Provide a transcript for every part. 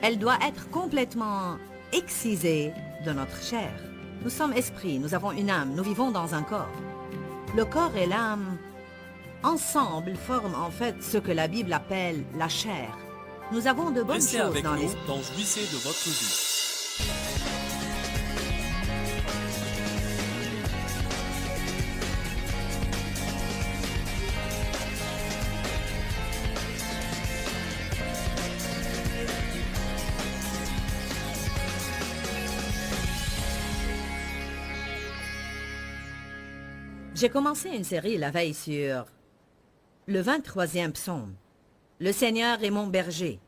Elle doit être complètement excisée de notre chair. Nous sommes esprits, nous avons une âme, nous vivons dans un corps. Le corps et l'âme, ensemble, forment en fait ce que la Bible appelle la chair. Nous avons de bonnes Restez choses avec dans nous l'esprit. dans Jouissez de votre vie. J'ai commencé une série la veille sur le 23e psaume. Le Seigneur est mon berger.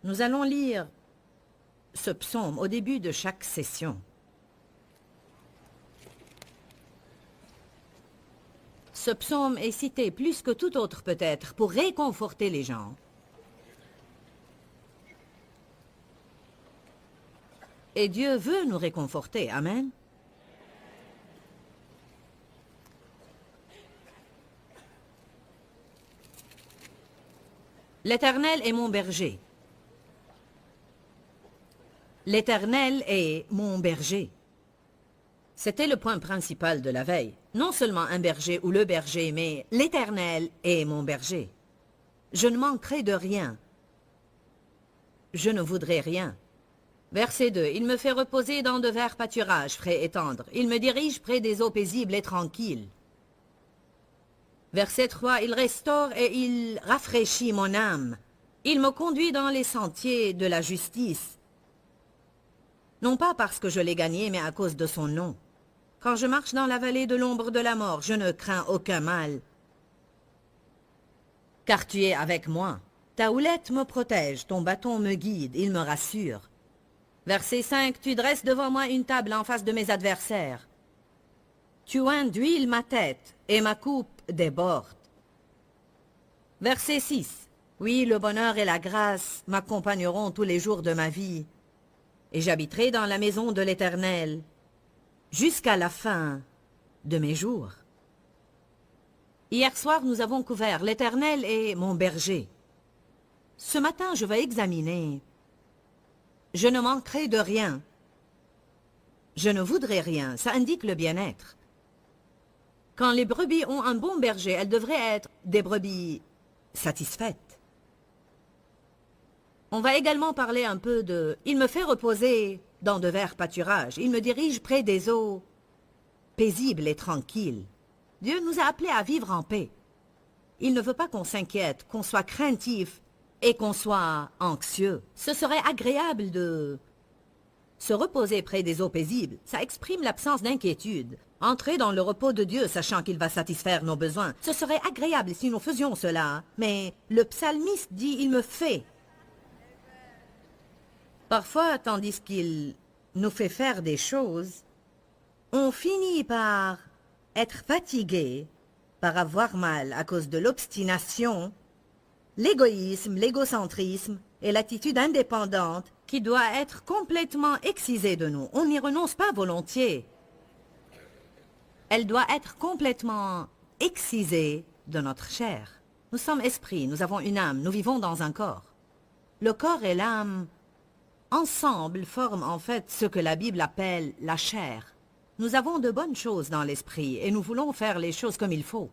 Nous allons lire ce psaume au début de chaque session. Ce psaume est cité plus que tout autre peut-être pour réconforter les gens. Et Dieu veut nous réconforter. Amen. L'Éternel est mon berger. L'Éternel est mon berger. C'était le point principal de la veille. Non seulement un berger ou le berger, mais l'Éternel est mon berger. Je ne manquerai de rien. Je ne voudrais rien. Verset 2. Il me fait reposer dans de verts pâturages frais et tendres. Il me dirige près des eaux paisibles et tranquilles. Verset 3, il restaure et il rafraîchit mon âme. Il me conduit dans les sentiers de la justice. Non pas parce que je l'ai gagné, mais à cause de son nom. Quand je marche dans la vallée de l'ombre de la mort, je ne crains aucun mal. Car tu es avec moi. Ta houlette me protège, ton bâton me guide, il me rassure. Verset 5, tu dresses devant moi une table en face de mes adversaires. Tu oins d'huile ma tête, et ma coupe déborde. Verset 6. Oui, le bonheur et la grâce m'accompagneront tous les jours de ma vie, et j'habiterai dans la maison de l'Éternel jusqu'à la fin de mes jours. Hier soir, nous avons couvert l'Éternel est mon berger. Ce matin, je vais examiner. Je ne manquerai de rien. Je ne voudrais rien. Ça indique le bien-être. Quand les brebis ont un bon berger, elles devraient être des brebis satisfaites. On va également parler un peu de « Il me fait reposer dans de verts pâturages. Il me dirige près des eaux paisibles et tranquilles. » Dieu nous a appelés à vivre en paix. Il ne veut pas qu'on s'inquiète, qu'on soit craintif et qu'on soit anxieux. Ce serait agréable de se reposer près des eaux paisibles. Ça exprime l'absence d'inquiétude. Entrer dans le repos de Dieu, sachant qu'il va satisfaire nos besoins. Ce serait agréable si nous faisions cela. Mais le psalmiste dit « Il me fait ». Parfois, tandis qu'il nous fait faire des choses, on finit par être fatigué, par avoir mal à cause de l'obstination, l'égoïsme, l'égocentrisme et l'attitude indépendante qui doit être complètement excisée de nous. On n'y renonce pas volontiers. Elle doit être complètement excisée de notre chair. Nous sommes esprits, nous avons une âme, nous vivons dans un corps. Le corps et l'âme, ensemble, forment en fait ce que la Bible appelle la chair. Nous avons de bonnes choses dans l'esprit et nous voulons faire les choses comme il faut.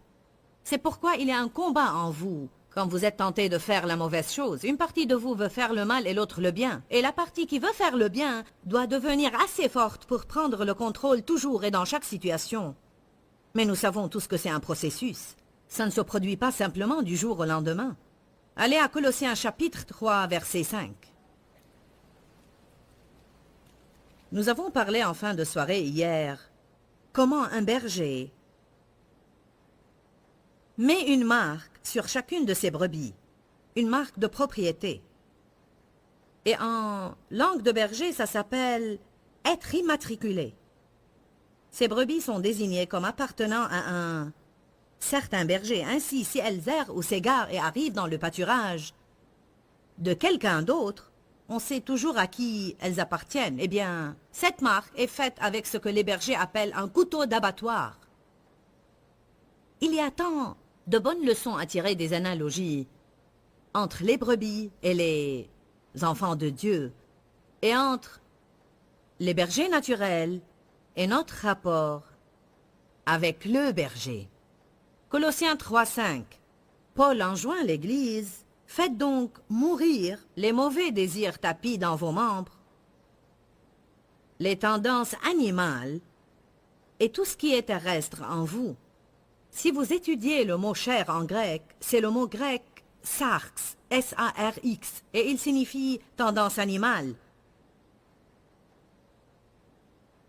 C'est pourquoi il y a un combat en vous. Quand vous êtes tenté de faire la mauvaise chose, une partie de vous veut faire le mal et l'autre le bien. Et la partie qui veut faire le bien doit devenir assez forte pour prendre le contrôle toujours et dans chaque situation. Mais nous savons tous que c'est un processus. Ça ne se produit pas simplement du jour au lendemain. Allez à Colossiens chapitre 3, verset 5. Nous avons parlé en fin de soirée hier comment un berger met une marque sur chacune de ses brebis, une marque de propriété. Et en langue de berger, ça s'appelle être immatriculé. Ces brebis sont désignées comme appartenant à un certain berger. Ainsi, si elles errent ou s'égarent et arrivent dans le pâturage de quelqu'un d'autre, on sait toujours à qui elles appartiennent. Eh bien, cette marque est faite avec ce que les bergers appellent un couteau d'abattoir. Il y a tant de bonnes leçons à tirer des analogies entre les brebis et les enfants de Dieu et entre les bergers naturels et notre rapport avec le berger. Colossiens 3:5. Paul enjoint l'Église, faites donc mourir les mauvais désirs tapis dans vos membres, les tendances animales et tout ce qui est terrestre en vous. Si vous étudiez le mot chair en grec, c'est le mot grec sarx, S-A-R-X, et il signifie tendance animale.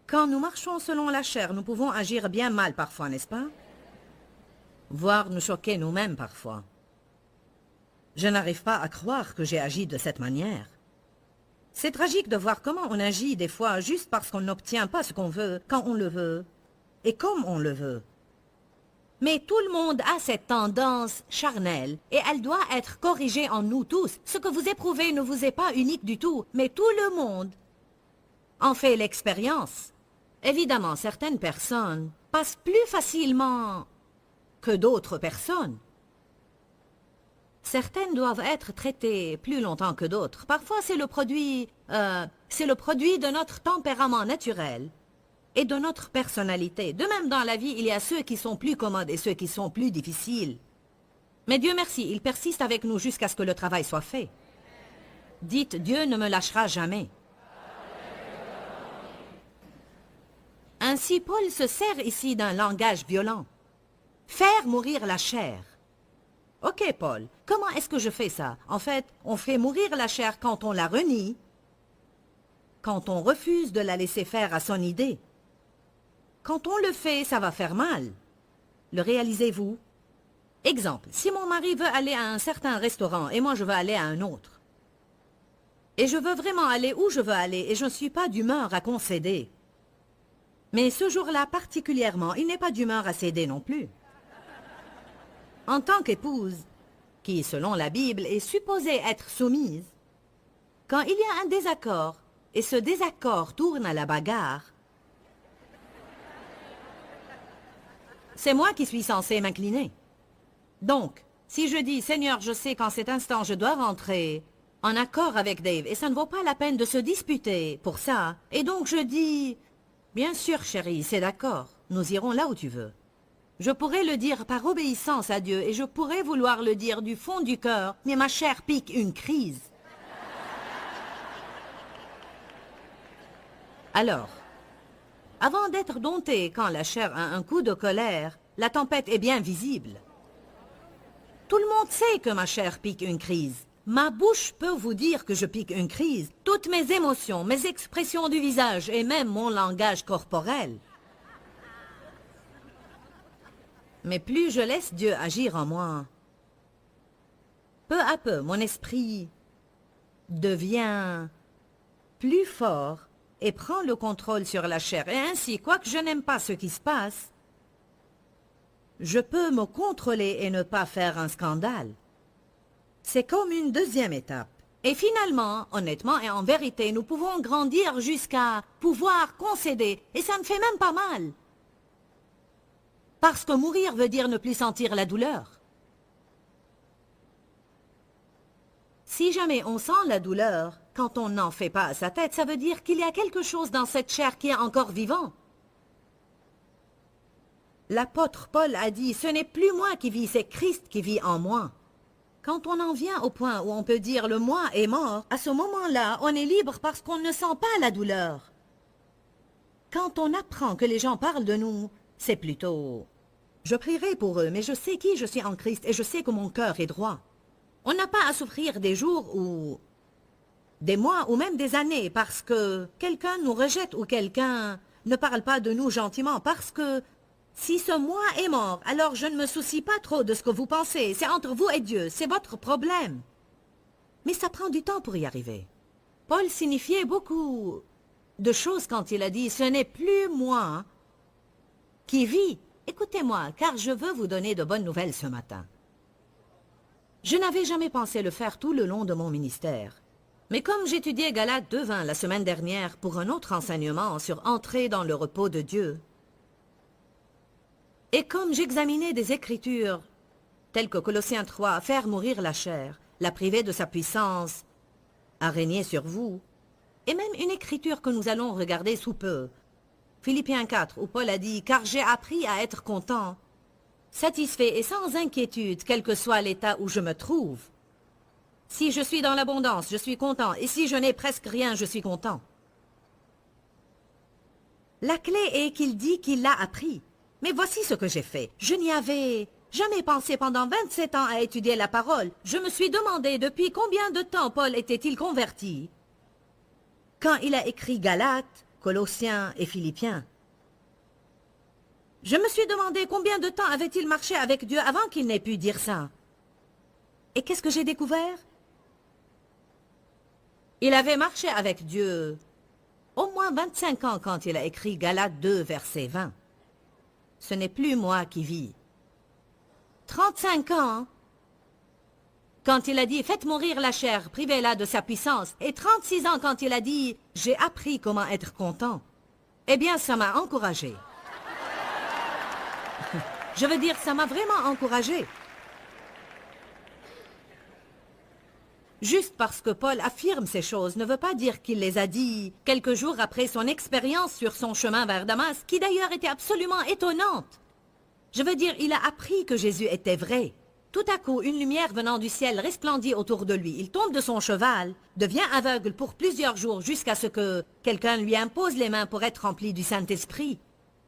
Quand nous marchons selon la chair, nous pouvons agir bien mal parfois, n'est-ce pas? Voire nous choquer nous-mêmes parfois. Je n'arrive pas à croire que j'ai agi de cette manière. C'est tragique de voir comment on agit des fois juste parce qu'on n'obtient pas ce qu'on veut, quand on le veut, et comme on le veut. Mais tout le monde a cette tendance charnelle, et elle doit être corrigée en nous tous. Ce que vous éprouvez ne vous est pas unique du tout, mais tout le monde en fait l'expérience. Évidemment, certaines personnes passent plus facilement que d'autres personnes. Certaines doivent être traitées plus longtemps que d'autres. Parfois, c'est le produit de notre tempérament naturel et de notre personnalité. De même, dans la vie, il y a ceux qui sont plus commodes et ceux qui sont plus difficiles. Mais Dieu merci, il persiste avec nous jusqu'à ce que le travail soit fait. Dites, Dieu ne me lâchera jamais. Ainsi, Paul se sert ici d'un langage violent. Faire mourir la chair. Ok, Paul, comment est-ce que je fais ça? En fait, on fait mourir la chair quand on la renie, quand on refuse de la laisser faire à son idée. Quand on le fait, ça va faire mal. Le réalisez-vous? Exemple, si mon mari veut aller à un certain restaurant et moi je veux aller à un autre. Et je veux vraiment aller où je veux aller et je ne suis pas d'humeur à concéder. Mais ce jour-là particulièrement, il n'est pas d'humeur à céder non plus. En tant qu'épouse, qui selon la Bible est supposée être soumise, quand il y a un désaccord et ce désaccord tourne à la bagarre, c'est moi qui suis censée m'incliner. Donc, si je dis, Seigneur, je sais qu'en cet instant je dois rentrer en accord avec Dave et ça ne vaut pas la peine de se disputer pour ça, et donc je dis, bien sûr chérie, c'est d'accord, nous irons là où tu veux. Je pourrais le dire par obéissance à Dieu et je pourrais vouloir le dire du fond du cœur, mais ma chair pique une crise. Alors, avant d'être dompté quand la chair a un coup de colère, la tempête est bien visible. Tout le monde sait que ma chair pique une crise. Ma bouche peut vous dire que je pique une crise. Toutes mes émotions, mes expressions du visage et même mon langage corporel. Mais plus je laisse Dieu agir en moi, peu à peu, mon esprit devient plus fort et prend le contrôle sur la chair. Et ainsi, quoique je n'aime pas ce qui se passe, je peux me contrôler et ne pas faire un scandale. C'est comme une deuxième étape. Et finalement, honnêtement et en vérité, nous pouvons grandir jusqu'à pouvoir concéder. Et ça ne fait même pas mal. Parce que mourir veut dire ne plus sentir la douleur. Si jamais on sent la douleur, quand on n'en fait pas à sa tête, ça veut dire qu'il y a quelque chose dans cette chair qui est encore vivant. L'apôtre Paul a dit, ce n'est plus moi qui vis, c'est Christ qui vit en moi. Quand on en vient au point où on peut dire le moi est mort, à ce moment-là, on est libre parce qu'on ne sent pas la douleur. Quand on apprend que les gens parlent de nous, c'est plutôt... Je prierai pour eux, mais je sais qui je suis en Christ et je sais que mon cœur est droit. On n'a pas à souffrir des jours ou des mois ou même des années parce que quelqu'un nous rejette ou quelqu'un ne parle pas de nous gentiment parce que si ce moi est mort, alors je ne me soucie pas trop de ce que vous pensez. C'est entre vous et Dieu, c'est votre problème. Mais ça prend du temps pour y arriver. Paul signifiait beaucoup de choses quand il a dit « Ce n'est plus moi qui vis ». Écoutez-moi, car je veux vous donner de bonnes nouvelles ce matin. Je n'avais jamais pensé le faire tout le long de mon ministère. Mais comme j'étudiais Galates 2:20 la semaine dernière pour un autre enseignement sur entrer dans le repos de Dieu, et comme j'examinais des écritures telles que Colossiens 3, faire mourir la chair, la priver de sa puissance, à régner sur vous. Et même une écriture que nous allons regarder sous peu. Philippiens 4, où Paul a dit « Car j'ai appris à être content, satisfait et sans inquiétude, quel que soit l'état où je me trouve. Si je suis dans l'abondance, je suis content, et si je n'ai presque rien, je suis content. » La clé est qu'il dit qu'il l'a appris. Mais voici ce que j'ai fait. Je n'y avais jamais pensé pendant 27 ans à étudier la parole. Je me suis demandé depuis combien de temps Paul était-il converti quand il a écrit Galates, Colossiens et Philippiens. Je me suis demandé combien de temps avait-il marché avec Dieu avant qu'il n'ait pu dire ça. Et qu'est-ce que j'ai découvert? Il avait marché avec Dieu au moins 25 ans quand il a écrit Galates 2, verset 20. Ce n'est plus moi qui vis. 35 ans quand il a dit « Faites mourir la chair, privez-la de sa puissance ». Et 36 ans quand il a dit « J'ai appris comment être content ». Eh bien, ça m'a encouragé. Je veux dire, ça m'a vraiment encouragé. Juste parce que Paul affirme ces choses ne veut pas dire qu'il les a dit quelques jours après son expérience sur son chemin vers Damas, qui d'ailleurs était absolument étonnante. Je veux dire, il a appris que Jésus était vrai. Tout à coup, une lumière venant du ciel resplendit autour de lui. Il tombe de son cheval, devient aveugle pour plusieurs jours jusqu'à ce que quelqu'un lui impose les mains pour être rempli du Saint-Esprit.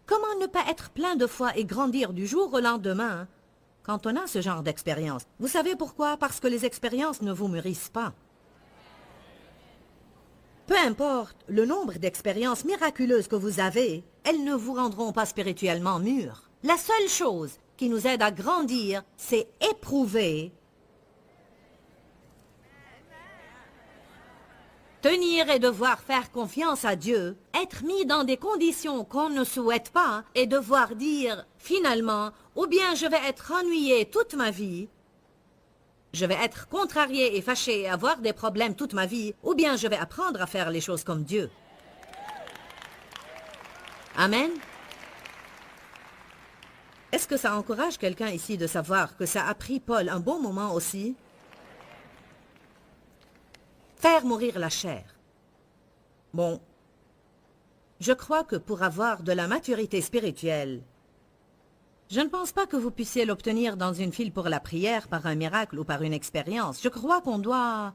Comment ne pas être plein de foi et grandir du jour au lendemain quand on a ce genre d'expérience? Vous savez pourquoi? Parce que les expériences ne vous mûrissent pas. Peu importe le nombre d'expériences miraculeuses que vous avez, elles ne vous rendront pas spirituellement mûrs. La seule chose qui nous aide à grandir, c'est éprouver, tenir et devoir faire confiance à Dieu, être mis dans des conditions qu'on ne souhaite pas et devoir dire finalement, ou bien je vais être ennuyé toute ma vie, je vais être contrarié et fâché et avoir des problèmes toute ma vie, ou bien je vais apprendre à faire les choses comme Dieu. Amen. Est-ce que ça encourage quelqu'un ici de savoir que ça a pris Paul un bon moment aussi? Faire mourir la chair. Bon, je crois que pour avoir de la maturité spirituelle, je ne pense pas que vous puissiez l'obtenir dans une file pour la prière, par un miracle ou par une expérience. Je crois qu'on doit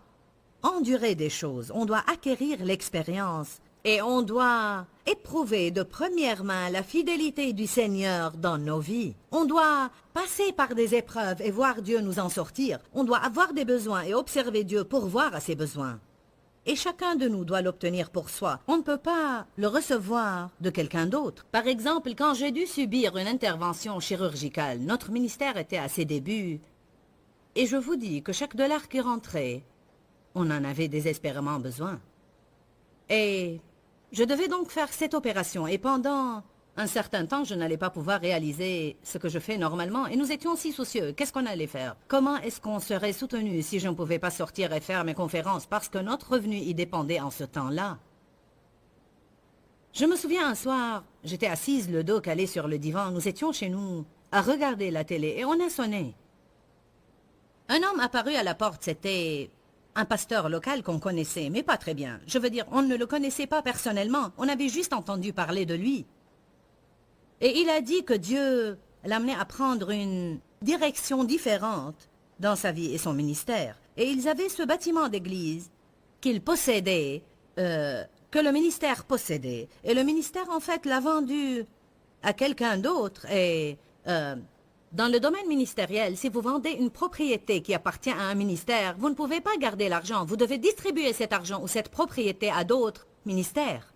endurer des choses, on doit acquérir l'expérience et on doit éprouver de première main la fidélité du Seigneur dans nos vies. On doit passer par des épreuves et voir Dieu nous en sortir. On doit avoir des besoins et observer Dieu pourvoir à ses besoins. Et chacun de nous doit l'obtenir pour soi. On ne peut pas le recevoir de quelqu'un d'autre. Par exemple, quand j'ai dû subir une intervention chirurgicale, notre ministère était à ses débuts. Et je vous dis que chaque dollar qui rentrait, on en avait désespérément besoin. Et je devais donc faire cette opération. Et pendant un certain temps, je n'allais pas pouvoir réaliser ce que je fais normalement. Et nous étions si soucieux. Qu'est-ce qu'on allait faire? Comment est-ce qu'on serait soutenu si je ne pouvais pas sortir et faire mes conférences parce que notre revenu y dépendait en ce temps-là? Je me souviens un soir, j'étais assise le dos calé sur le divan. Nous étions chez nous à regarder la télé et on a sonné. Un homme apparut à la porte. C'était un pasteur local qu'on connaissait, mais pas très bien. Je veux dire, on ne le connaissait pas personnellement. On avait juste entendu parler de lui. Et il a dit que Dieu l'amenait à prendre une direction différente dans sa vie et son ministère. Et ils avaient ce bâtiment d'église qu'ils possédaient, que le ministère possédait. Et le ministère, en fait, l'a vendu à quelqu'un d'autre. Et dans le domaine ministériel, si vous vendez une propriété qui appartient à un ministère, vous ne pouvez pas garder l'argent. Vous devez distribuer cet argent ou cette propriété à d'autres ministères.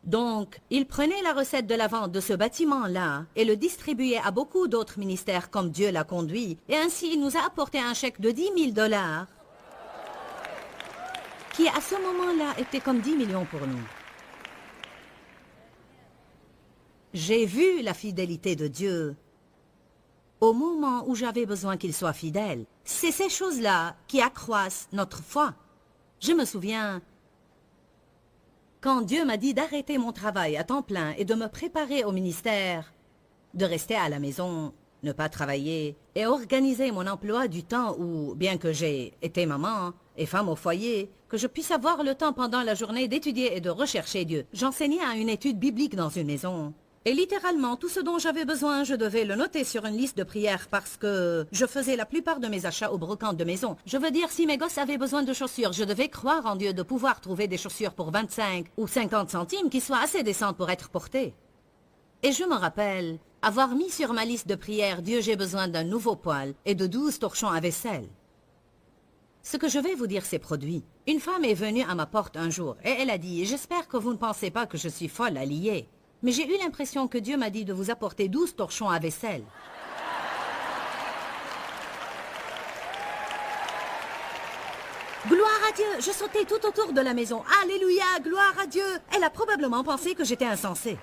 Donc, il prenait la recette de la vente de ce bâtiment-là et le distribuait à beaucoup d'autres ministères comme Dieu l'a conduit. Et ainsi, il nous a apporté un chèque de 10 000 $, qui à ce moment-là était comme 10 millions pour nous. J'ai vu la fidélité de Dieu au moment où j'avais besoin qu'il soit fidèle. C'est ces choses-là qui accroissent notre foi. Je me souviens, quand Dieu m'a dit d'arrêter mon travail à temps plein et de me préparer au ministère, de rester à la maison ne pas travailler et organiser mon emploi du temps où, bien que j'ai été maman et femme au foyer, que je puisse avoir le temps pendant la journée d'étudier et de rechercher Dieu. J'enseignais à une étude biblique dans une maison. Et littéralement, tout ce dont j'avais besoin, je devais le noter sur une liste de prières parce que je faisais la plupart de mes achats au brocante de maison. Je veux dire, si mes gosses avaient besoin de chaussures, je devais croire en Dieu de pouvoir trouver des chaussures pour 25 ou 50 centimes qui soient assez décentes pour être portées. Et je me rappelle avoir mis sur ma liste de prières « Dieu, j'ai besoin d'un nouveau poêle et de 12 torchons à vaisselle ». Ce que je vais vous dire, c'est produit. Une femme est venue à ma porte un jour et elle a dit « J'espère que vous ne pensez pas que je suis folle à lier. Mais j'ai eu l'impression que Dieu m'a dit de vous apporter 12 torchons à vaisselle. » Gloire à Dieu! Je sautais tout autour de la maison. Alléluia! Gloire à Dieu! Elle a probablement pensé que j'étais insensée.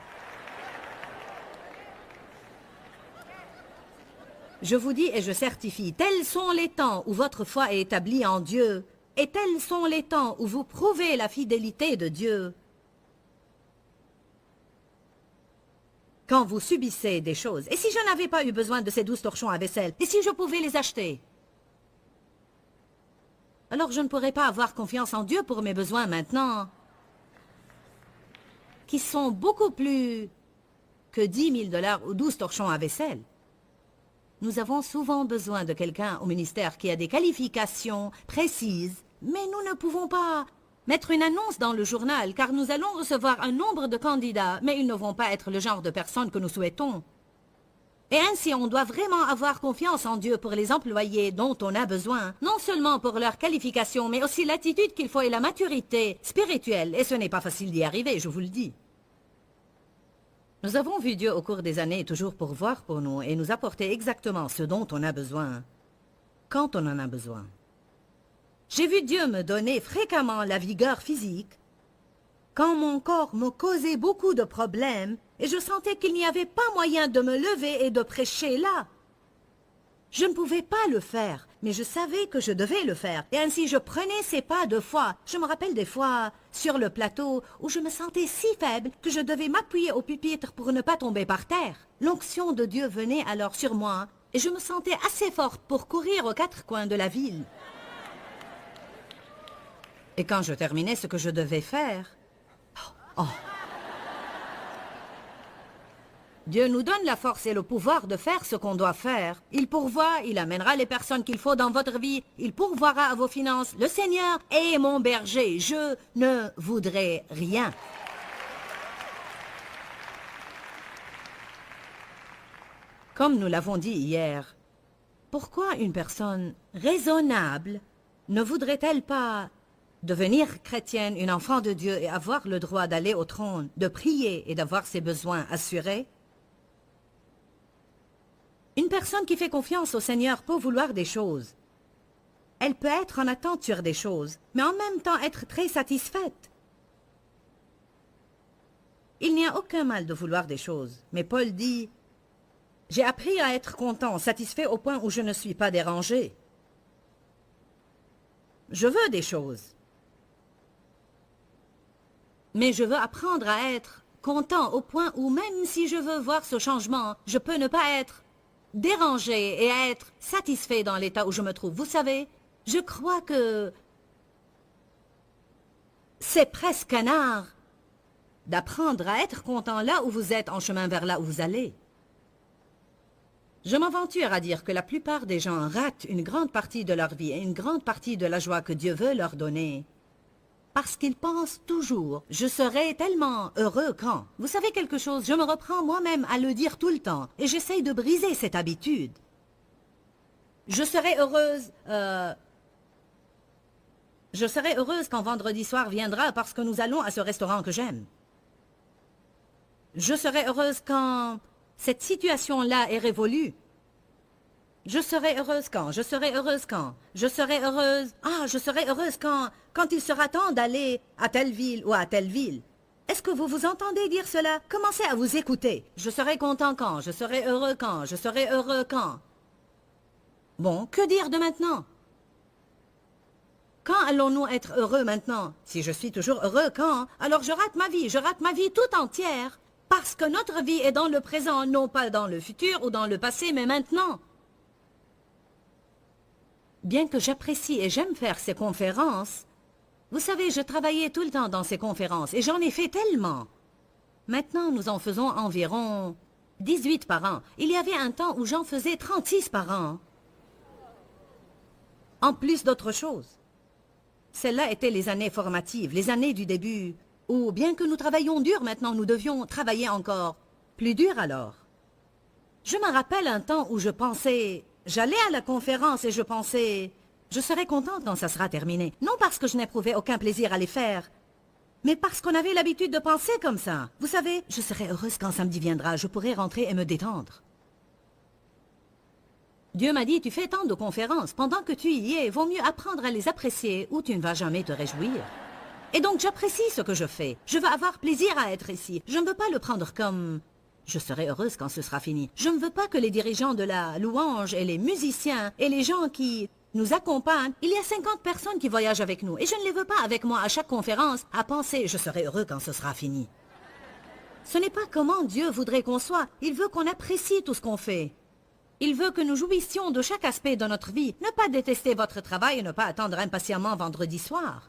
Je vous dis et je certifie, tels sont les temps où votre foi est établie en Dieu, et tels sont les temps où vous prouvez la fidélité de Dieu. Quand vous subissez des choses, et si je n'avais pas eu besoin de ces 12 torchons à vaisselle, et si je pouvais les acheter, alors je ne pourrais pas avoir confiance en Dieu pour mes besoins maintenant, qui sont beaucoup plus que 10 000 $ ou 12 torchons à vaisselle. Nous avons souvent besoin de quelqu'un au ministère qui a des qualifications précises, mais nous ne pouvons pas mettre une annonce dans le journal car nous allons recevoir un nombre de candidats, mais ils ne vont pas être le genre de personnes que nous souhaitons. Et ainsi, on doit vraiment avoir confiance en Dieu pour les employés dont on a besoin, non seulement pour leurs qualifications, mais aussi l'attitude qu'il faut et la maturité spirituelle, et ce n'est pas facile d'y arriver, je vous le dis. Nous avons vu Dieu au cours des années toujours pourvoir pour nous et nous apporter exactement ce dont on a besoin, quand on en a besoin. J'ai vu Dieu me donner fréquemment la vigueur physique, quand mon corps me causait beaucoup de problèmes et je sentais qu'il n'y avait pas moyen de me lever et de prêcher là. Je ne pouvais pas le faire, mais je savais que je devais le faire. Et ainsi, je prenais ces pas de foi. Je me rappelle des fois, sur le plateau, où je me sentais si faible que je devais m'appuyer au pupitre pour ne pas tomber par terre. L'onction de Dieu venait alors sur moi, et je me sentais assez forte pour courir aux 4 coins de la ville. Et quand je terminais ce que je devais faire... Oh. Dieu nous donne la force et le pouvoir de faire ce qu'on doit faire. Il pourvoit, il amènera les personnes qu'il faut dans votre vie, il pourvoira à vos finances. Le Seigneur est mon berger, je ne voudrais rien. Comme nous l'avons dit hier, pourquoi une personne raisonnable ne voudrait-elle pas devenir chrétienne, une enfant de Dieu et avoir le droit d'aller au trône, de prier et d'avoir ses besoins assurés? Une personne qui fait confiance au Seigneur peut vouloir des choses. Elle peut être en attente sur des choses, mais en même temps être très satisfaite. Il n'y a aucun mal de vouloir des choses, mais Paul dit « J'ai appris à être content, satisfait au point où je ne suis pas dérangé. » Je veux des choses. Mais je veux apprendre à être content au point où même si je veux voir ce changement, je peux ne pas être dérangé et à être satisfait dans l'état où je me trouve. Vous savez, je crois que c'est presque un art d'apprendre à être content là où vous êtes en chemin vers là où vous allez. Je m'aventure à dire que la plupart des gens ratent une grande partie de leur vie et une grande partie de la joie que Dieu veut leur donner. Parce qu'ils pensent toujours « je serai tellement heureux quand ». Vous savez quelque chose, je me reprends moi-même à le dire tout le temps et j'essaye de briser cette habitude. Je serai heureuse... Je serai heureuse quand vendredi soir viendra parce que nous allons à ce restaurant que j'aime. Je serai heureuse quand cette situation-là est révolue. Je serai heureuse quand, je serai heureuse quand, je serai heureuse... Ah, je serai heureuse quand il sera temps d'aller à telle ville ou à telle ville. Est-ce que vous vous entendez dire cela? Commencez à vous écouter. Je serai content quand, je serai heureux quand, je serai heureux quand. Bon, que dire de maintenant? Quand allons-nous être heureux maintenant? Si je suis toujours heureux quand, alors je rate ma vie tout entière. Parce que notre vie est dans le présent, non pas dans le futur ou dans le passé, mais maintenant. Bien que j'apprécie et j'aime faire ces conférences, vous savez, je travaillais tout le temps dans ces conférences et j'en ai fait tellement. Maintenant, nous en faisons environ 18 par an. Il y avait un temps où j'en faisais 36 par an. En plus d'autres choses. Celles-là étaient les années formatives, les années du début, où bien que nous travaillions dur maintenant, nous devions travailler encore plus dur alors. Je me rappelle un temps où je pensais, j'allais à la conférence et je pensais, je serai contente quand ça sera terminé. Non parce que je n'éprouvais aucun plaisir à les faire, mais parce qu'on avait l'habitude de penser comme ça. Vous savez, je serai heureuse quand samedi viendra, je pourrai rentrer et me détendre. Dieu m'a dit, tu fais tant de conférences, pendant que tu y es, vaut mieux apprendre à les apprécier ou tu ne vas jamais te réjouir. Et donc j'apprécie ce que je fais. Je veux avoir plaisir à être ici. Je ne veux pas le prendre comme... Je serai heureuse quand ce sera fini. Je ne veux pas que les dirigeants de la louange et les musiciens et les gens qui nous accompagnent, il y a 50 personnes qui voyagent avec nous et je ne les veux pas avec moi à chaque conférence à penser « je serai heureux quand ce sera fini ». Ce n'est pas comment Dieu voudrait qu'on soit. Il veut qu'on apprécie tout ce qu'on fait. Il veut que nous jouissions de chaque aspect de notre vie. Ne pas détester votre travail et ne pas attendre impatiemment vendredi soir.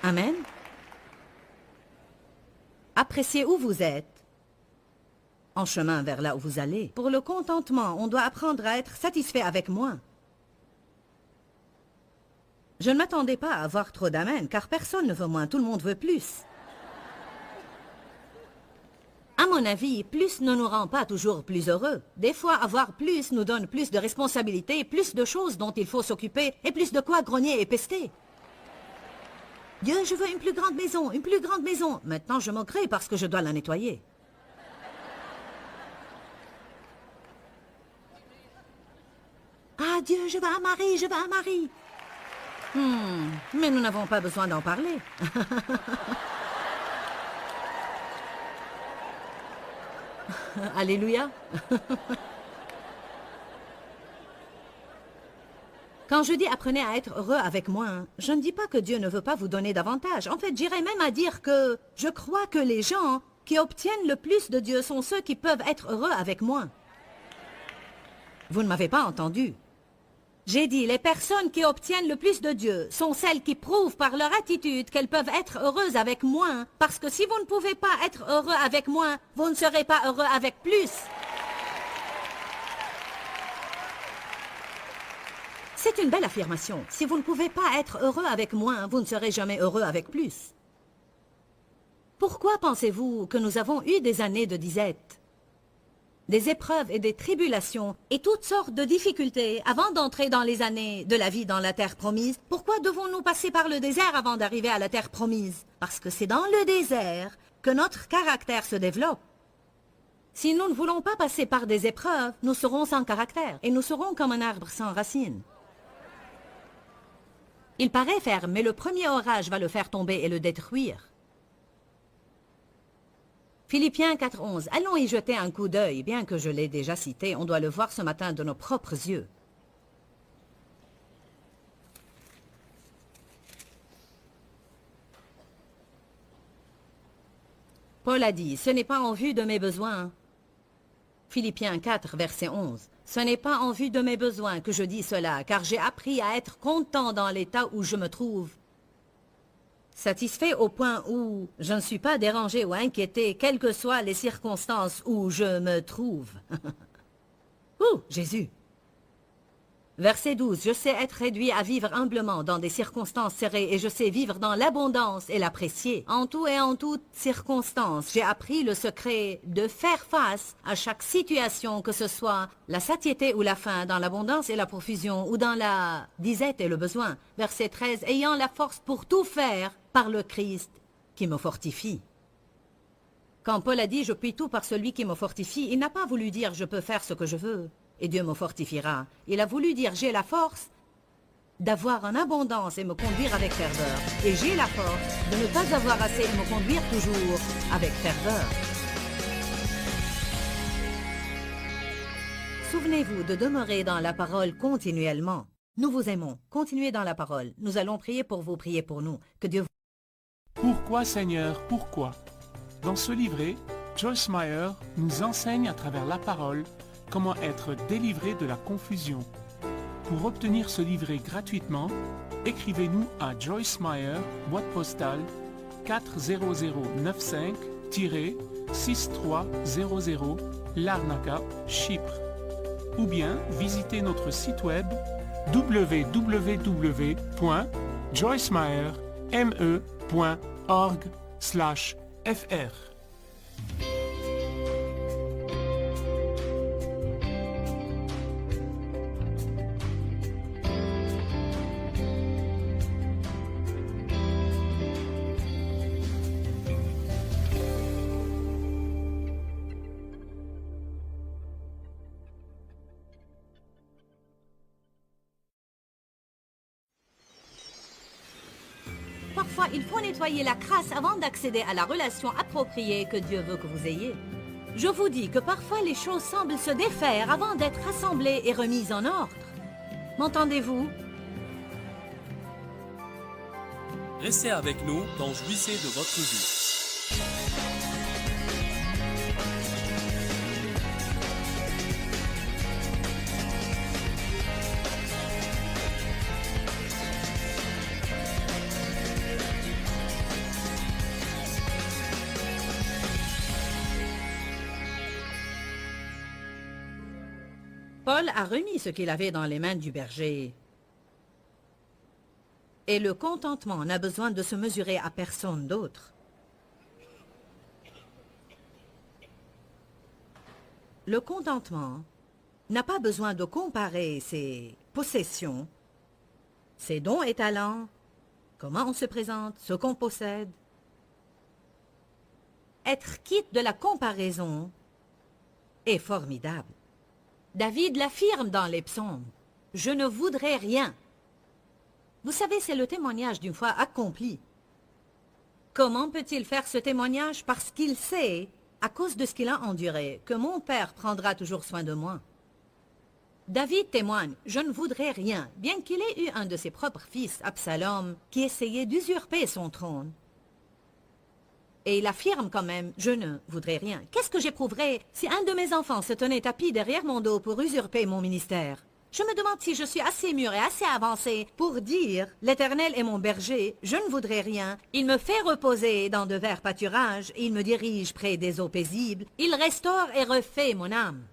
Amen. Appréciez où vous êtes, en chemin vers là où vous allez. Pour le contentement, on doit apprendre à être satisfait avec moins. Je ne m'attendais pas à avoir trop d'amen, car personne ne veut moins, tout le monde veut plus. À mon avis, plus ne nous rend pas toujours plus heureux. Des fois, avoir plus nous donne plus de responsabilités, plus de choses dont il faut s'occuper, et plus de quoi grogner et pester. Dieu, je veux une plus grande maison, une plus grande maison. Maintenant, je moquerai parce que je dois la nettoyer. Ah, Dieu, je veux un mari, je veux un mari. Mais nous n'avons pas besoin d'en parler. Alléluia. Quand je dis apprenez à être heureux avec moi, je ne dis pas que Dieu ne veut pas vous donner davantage. En fait, j'irais même à dire que je crois que les gens qui obtiennent le plus de Dieu sont ceux qui peuvent être heureux avec moi. Vous ne m'avez pas entendu. J'ai dit, les personnes qui obtiennent le plus de Dieu sont celles qui prouvent par leur attitude qu'elles peuvent être heureuses avec moins. Parce que si vous ne pouvez pas être heureux avec moins, vous ne serez pas heureux avec plus. C'est une belle affirmation. Si vous ne pouvez pas être heureux avec moins, vous ne serez jamais heureux avec plus. Pourquoi pensez-vous que nous avons eu des années de disette, des épreuves et des tribulations et toutes sortes de difficultés avant d'entrer dans les années de la vie dans la terre promise? Pourquoi devons-nous passer par le désert avant d'arriver à la terre promise? Parce que c'est dans le désert que notre caractère se développe. Si nous ne voulons pas passer par des épreuves, nous serons sans caractère et nous serons comme un arbre sans racines. Il paraît ferme, mais le premier orage va le faire tomber et le détruire. Philippiens 4:11. Allons y jeter un coup d'œil, bien que je l'ai déjà cité, on doit le voir ce matin de nos propres yeux. Paul a dit, ce n'est pas en vue de mes besoins. Philippiens 4, verset 11. Ce n'est pas en vue de mes besoins que je dis cela, car j'ai appris à être content dans l'état où je me trouve. Satisfait au point où je ne suis pas dérangé ou inquiété, quelles que soient les circonstances où je me trouve. Ouh, Jésus! Verset 12. Je sais être réduit à vivre humblement dans des circonstances serrées et je sais vivre dans l'abondance et l'apprécier. En tout et en toutes circonstances, j'ai appris le secret de faire face à chaque situation, que ce soit la satiété ou la faim, dans l'abondance et la profusion, ou dans la disette et le besoin. Verset 13. Ayant la force pour tout faire par le Christ qui me fortifie. Quand Paul a dit « Je puis tout par celui qui me fortifie », il n'a pas voulu dire « Je peux faire ce que je veux ». Et Dieu me fortifiera. Il a voulu dire, j'ai la force d'avoir en abondance et me conduire avec ferveur. Et j'ai la force de ne pas avoir assez et me conduire toujours avec ferveur. Souvenez-vous de demeurer dans la parole continuellement. Nous vous aimons. Continuez dans la parole. Nous allons prier pour vous, prier pour nous. Que Dieu vous... Pourquoi, Seigneur, pourquoi? Dans ce livret, Joyce Meyer nous enseigne à travers la parole comment être délivré de la confusion. Pour obtenir ce livret gratuitement, écrivez-nous à Joyce Meyer, boîte postale 40095-6300, Larnaca, Chypre. Ou bien visitez notre site web www.joycemeyer.org/fr. Parfois, il faut nettoyer la crasse avant d'accéder à la relation appropriée que Dieu veut que vous ayez. Je vous dis que parfois les choses semblent se défaire avant d'être rassemblées et remises en ordre. M'entendez-vous? Restez avec nous dans Jouissez de votre vie. Paul a remis ce qu'il avait dans les mains du berger. Et le contentement n'a besoin de se mesurer à personne d'autre. Le contentement n'a pas besoin de comparer ses possessions, ses dons et talents, comment on se présente, ce qu'on possède. Être quitte de la comparaison est formidable. David l'affirme dans les psaumes. « Je ne voudrais rien. » Vous savez, c'est le témoignage d'une foi accomplie. Comment peut-il faire ce témoignage? Parce qu'il sait, à cause de ce qu'il a enduré, que mon Père prendra toujours soin de moi. David témoigne « Je ne voudrais rien », bien qu'il ait eu un de ses propres fils, Absalom, qui essayait d'usurper son trône. Et il affirme quand même « Je ne voudrais rien ». Qu'est-ce que j'éprouverais si un de mes enfants se tenait tapis derrière mon dos pour usurper mon ministère? Je me demande si je suis assez mûr et assez avancé pour dire « L'Éternel est mon berger, je ne voudrais rien. Il me fait reposer dans de verts pâturages, il me dirige près des eaux paisibles. Il restaure et refait mon âme.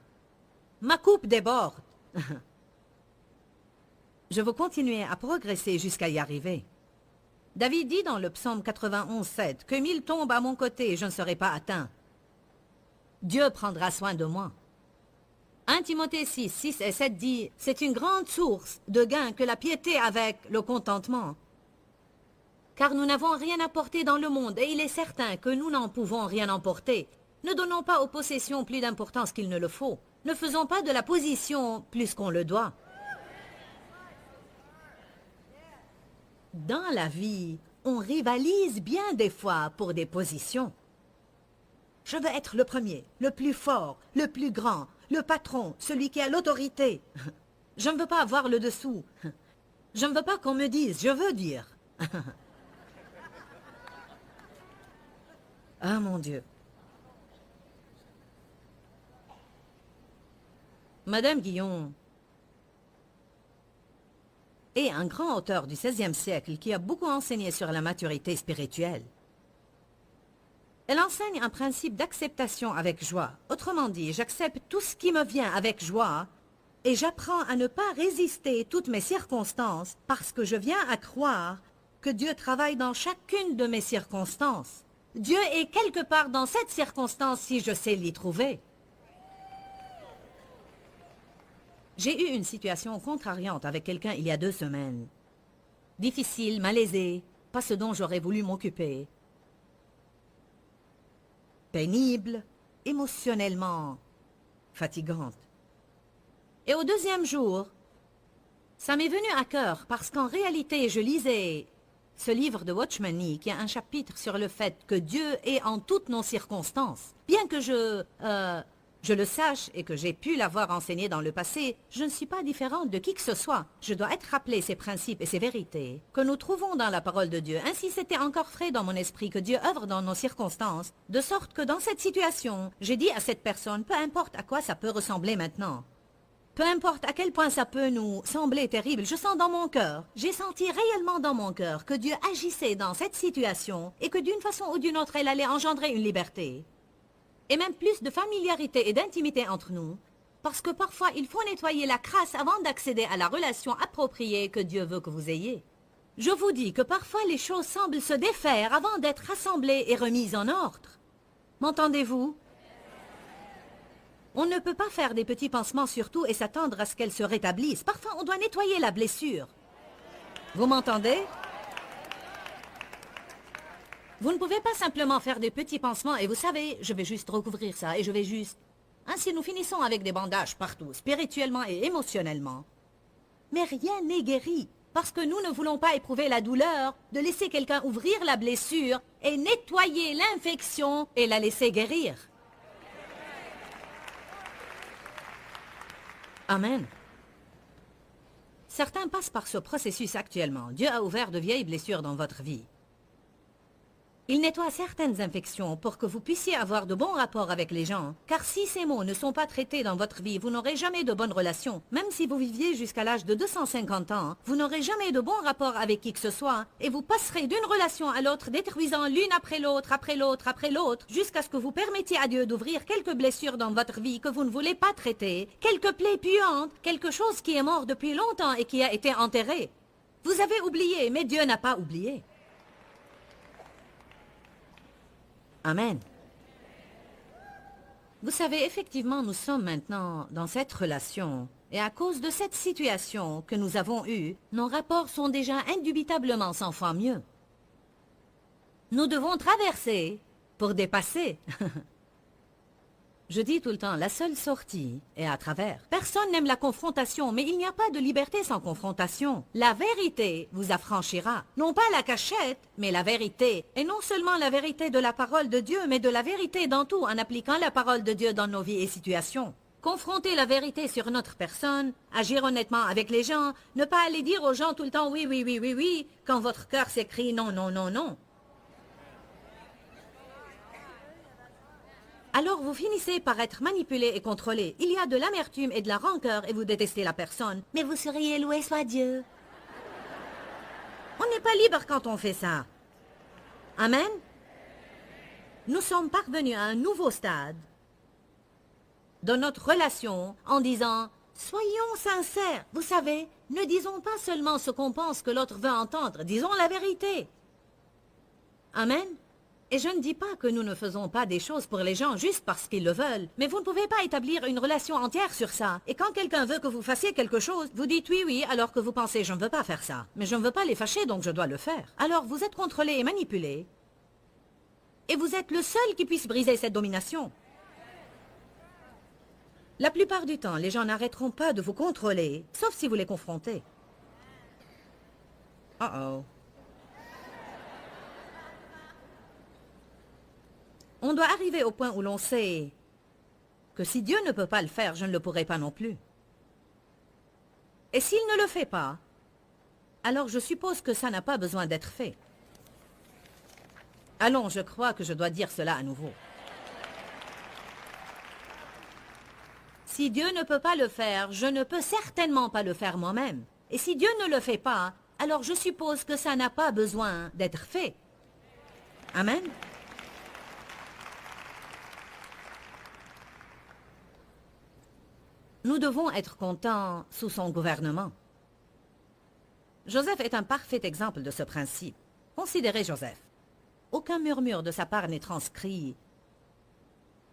Ma coupe déborde. » Je veux continuer à progresser jusqu'à y arriver. David dit dans le psaume 91:7 que 1000 tombent à mon côté, je ne serai pas atteint. Dieu prendra soin de moi. 1 Timothée 6 et 7 dit « C'est une grande source de gain que la piété avec le contentement. Car nous n'avons rien apporté dans le monde et il est certain que nous n'en pouvons rien emporter. Ne donnons pas aux possessions plus d'importance qu'il ne le faut. Ne faisons pas de la position plus qu'on le doit. » Dans la vie, on rivalise bien des fois pour des positions. Je veux être le premier, le plus fort, le plus grand, le patron, celui qui a l'autorité. Je ne veux pas avoir le dessous. Je ne veux pas qu'on me dise, je veux dire. Ah mon Dieu. Madame Guillon est un grand auteur du XVIe siècle qui a beaucoup enseigné sur la maturité spirituelle. Elle enseigne un principe d'acceptation avec joie. Autrement dit, j'accepte tout ce qui me vient avec joie et j'apprends à ne pas résister toutes mes circonstances parce que je viens à croire que Dieu travaille dans chacune de mes circonstances. Dieu est quelque part dans cette circonstance si je sais l'y trouver. J'ai eu une situation contrariante avec quelqu'un il y a 2 semaines. Difficile, malaisée, pas ce dont j'aurais voulu m'occuper. Pénible, émotionnellement fatigante. Et au 2e jour, ça m'est venu à cœur parce qu'en réalité, je lisais ce livre de Watchman Nee qui a un chapitre sur le fait que Dieu est en toutes nos circonstances. Bien que je je le sache et que j'ai pu l'avoir enseigné dans le passé, je ne suis pas différente de qui que ce soit. Je dois être rappelé ces principes et ces vérités que nous trouvons dans la parole de Dieu. Ainsi, c'était encore frais dans mon esprit que Dieu œuvre dans nos circonstances, de sorte que dans cette situation, j'ai dit à cette personne, peu importe à quoi ça peut ressembler maintenant, peu importe à quel point ça peut nous sembler terrible, je sens dans mon cœur, j'ai senti réellement dans mon cœur que Dieu agissait dans cette situation et que d'une façon ou d'une autre, elle allait engendrer une liberté. Et même plus de familiarité et d'intimité entre nous, parce que parfois il faut nettoyer la crasse avant d'accéder à la relation appropriée que Dieu veut que vous ayez. Je vous dis que parfois les choses semblent se défaire avant d'être rassemblées et remises en ordre. M'entendez-vous? On ne peut pas faire des petits pansements sur tout et s'attendre à ce qu'elles se rétablissent. Parfois on doit nettoyer la blessure. Vous m'entendez? Vous ne pouvez pas simplement faire des petits pansements et vous savez, je vais juste recouvrir ça et je vais juste... Ainsi nous finissons avec des bandages partout, spirituellement et émotionnellement. Mais rien n'est guéri, parce que nous ne voulons pas éprouver la douleur de laisser quelqu'un ouvrir la blessure et nettoyer l'infection et la laisser guérir. Amen. Certains passent par ce processus actuellement. Dieu a ouvert de vieilles blessures dans votre vie. Il nettoie certaines infections pour que vous puissiez avoir de bons rapports avec les gens. Car si ces maux ne sont pas traités dans votre vie, vous n'aurez jamais de bonnes relations. Même si vous viviez jusqu'à l'âge de 250 ans, vous n'aurez jamais de bons rapports avec qui que ce soit. Et vous passerez d'une relation à l'autre, détruisant l'une après l'autre, après l'autre, après l'autre, jusqu'à ce que vous permettiez à Dieu d'ouvrir quelques blessures dans votre vie que vous ne voulez pas traiter, quelques plaies puantes, quelque chose qui est mort depuis longtemps et qui a été enterré. Vous avez oublié, mais Dieu n'a pas oublié. Amen. Vous savez, effectivement, nous sommes maintenant dans cette relation. Et à cause de cette situation que nous avons eue, nos rapports sont déjà indubitablement 100 fois mieux. Nous devons traverser pour dépasser. Je dis tout le temps, la seule sortie est à travers. Personne n'aime la confrontation, mais il n'y a pas de liberté sans confrontation. La vérité vous affranchira. Non pas la cachette, mais la vérité. Et non seulement la vérité de la parole de Dieu, mais de la vérité dans tout, en appliquant la parole de Dieu dans nos vies et situations. Confronter la vérité sur notre personne, agir honnêtement avec les gens, ne pas aller dire aux gens tout le temps oui, oui, oui, oui, oui, quand votre cœur s'écrit non, non, non, non. Alors vous finissez par être manipulé et contrôlé. Il y a de l'amertume et de la rancœur et vous détestez la personne. Mais vous seriez loué soit Dieu. On n'est pas libre quand on fait ça. Amen. Nous sommes parvenus à un nouveau stade dans notre relation en disant « Soyons sincères. Vous savez, ne disons pas seulement ce qu'on pense que l'autre veut entendre. Disons la vérité. » Amen. Et je ne dis pas que nous ne faisons pas des choses pour les gens juste parce qu'ils le veulent. Mais vous ne pouvez pas établir une relation entière sur ça. Et quand quelqu'un veut que vous fassiez quelque chose, vous dites oui, oui, alors que vous pensez je ne veux pas faire ça. Mais je ne veux pas les fâcher, donc je dois le faire. Alors vous êtes contrôlé et manipulé. Et vous êtes le seul qui puisse briser cette domination. La plupart du temps, les gens n'arrêteront pas de vous contrôler, sauf si vous les confrontez. Oh. On doit arriver au point où l'on sait que si Dieu ne peut pas le faire, je ne le pourrai pas non plus. Et s'il ne le fait pas, alors je suppose que ça n'a pas besoin d'être fait. Allons, je crois que je dois dire cela à nouveau. Si Dieu ne peut pas le faire, je ne peux certainement pas le faire moi-même. Et si Dieu ne le fait pas, alors je suppose que ça n'a pas besoin d'être fait. Amen. Nous devons être contents sous son gouvernement. Joseph est un parfait exemple de ce principe. Considérez Joseph. Aucun murmure de sa part n'est transcrit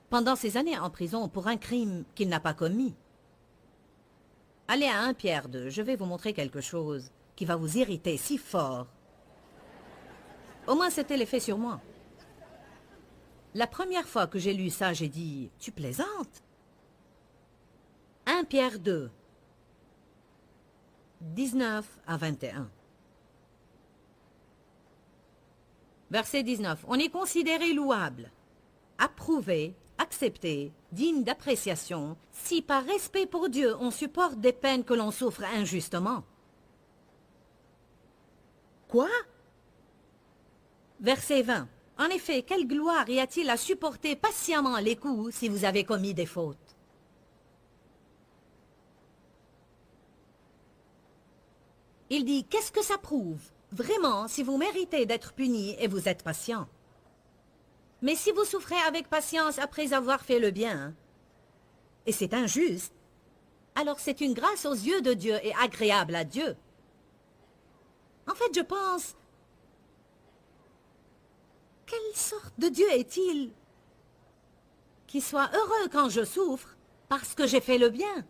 pendant ses années en prison pour un crime qu'il n'a pas commis. Allez à 1 Pierre 2, je vais vous montrer quelque chose qui va vous irriter si fort. Au moins c'était l'effet sur moi. La première fois que j'ai lu ça, j'ai dit « Tu plaisantes ?» 1 Pierre 2, 19 à 21. Verset 19. On est considéré louable, approuvé, accepté, digne d'appréciation, si par respect pour Dieu on supporte des peines que l'on souffre injustement. Quoi? Verset 20. En effet, quelle gloire y a-t-il à supporter patiemment les coups si vous avez commis des fautes? Il dit, qu'est-ce que ça prouve? Vraiment, si vous méritez d'être puni et vous êtes patient. Mais si vous souffrez avec patience après avoir fait le bien, et c'est injuste, alors c'est une grâce aux yeux de Dieu et agréable à Dieu. En fait, je pense, quelle sorte de Dieu est-il qui soit heureux quand je souffre parce que j'ai fait le bien?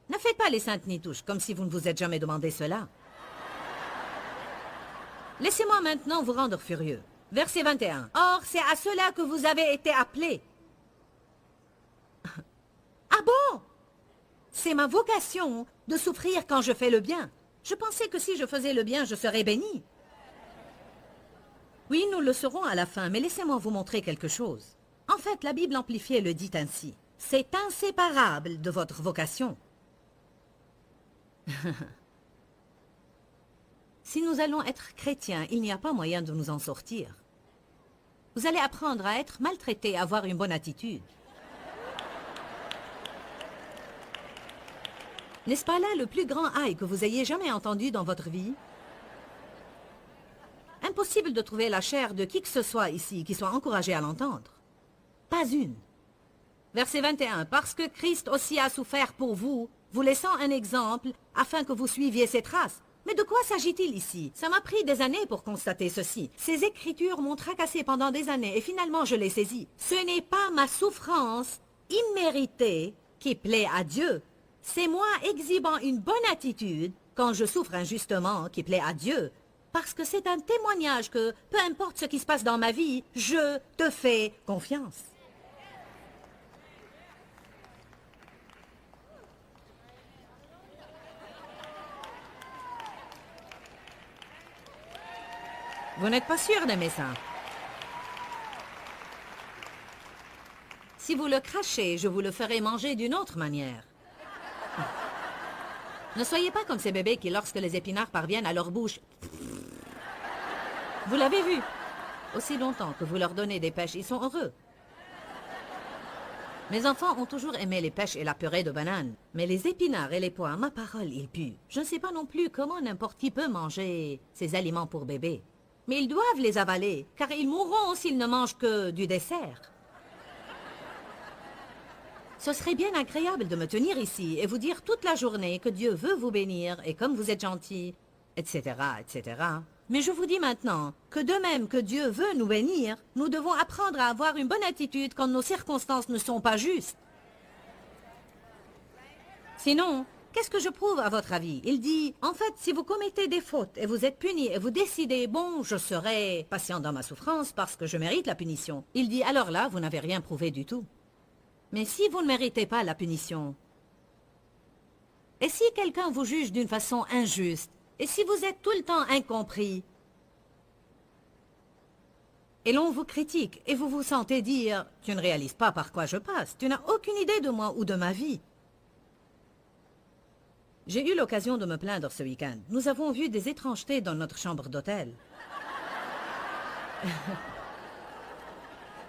Ne faites pas les saintes nitouches comme si vous ne vous êtes jamais demandé cela. Laissez-moi maintenant vous rendre furieux. Verset 21. Or, c'est à cela que vous avez été appelés. Ah bon? C'est ma vocation de souffrir quand je fais le bien. Je pensais que si je faisais le bien, je serais béni. Oui, nous le serons à la fin, mais laissez-moi vous montrer quelque chose. En fait, la Bible amplifiée le dit ainsi. C'est inséparable de votre vocation. Si nous allons être chrétiens, il n'y a pas moyen de nous en sortir. Vous allez apprendre à être maltraité, à avoir une bonne attitude. N'est-ce pas là le plus grand aïe que vous ayez jamais entendu dans votre vie? Impossible de trouver la chair de qui que ce soit ici qui soit encouragé à l'entendre. Pas une. Verset 21. Parce que Christ aussi a souffert pour vous, vous laissant un exemple, afin que vous suiviez ses traces. Mais de quoi s'agit-il ici? Ça m'a pris des années pour constater ceci. Ces écritures m'ont tracassé pendant des années et finalement je les saisis. Ce n'est pas ma souffrance imméritée qui plaît à Dieu. C'est moi exhibant une bonne attitude quand je souffre injustement qui plaît à Dieu. Parce que c'est un témoignage que, peu importe ce qui se passe dans ma vie, je te fais confiance. Vous n'êtes pas sûr d'aimer ça? Si vous le crachez, je vous le ferai manger d'une autre manière. Ne soyez pas comme ces bébés qui, lorsque les épinards parviennent à leur bouche... Vous l'avez vu? Aussi longtemps que vous leur donnez des pêches, ils sont heureux. Mes enfants ont toujours aimé les pêches et la purée de bananes. Mais les épinards et les pois, ma parole, ils puent. Je ne sais pas non plus comment n'importe qui peut manger ces aliments pour bébés. Mais ils doivent les avaler, car ils mourront s'ils ne mangent que du dessert. Ce serait bien agréable de me tenir ici et vous dire toute la journée que Dieu veut vous bénir et comme vous êtes gentil, etc., etc. Mais je vous dis maintenant que de même que Dieu veut nous bénir, nous devons apprendre à avoir une bonne attitude quand nos circonstances ne sont pas justes. Sinon, qu'est-ce que je prouve à votre avis? Il dit, en fait, si vous commettez des fautes et vous êtes puni et vous décidez, bon, je serai patient dans ma souffrance parce que je mérite la punition. Il dit, alors là, vous n'avez rien prouvé du tout. Mais si vous ne méritez pas la punition, et si quelqu'un vous juge d'une façon injuste, et si vous êtes tout le temps incompris, et l'on vous critique, et vous vous sentez dire, tu ne réalises pas par quoi je passe, tu n'as aucune idée de moi ou de ma vie. J'ai eu l'occasion de me plaindre ce week-end. Nous avons vu des étrangetés dans notre chambre d'hôtel.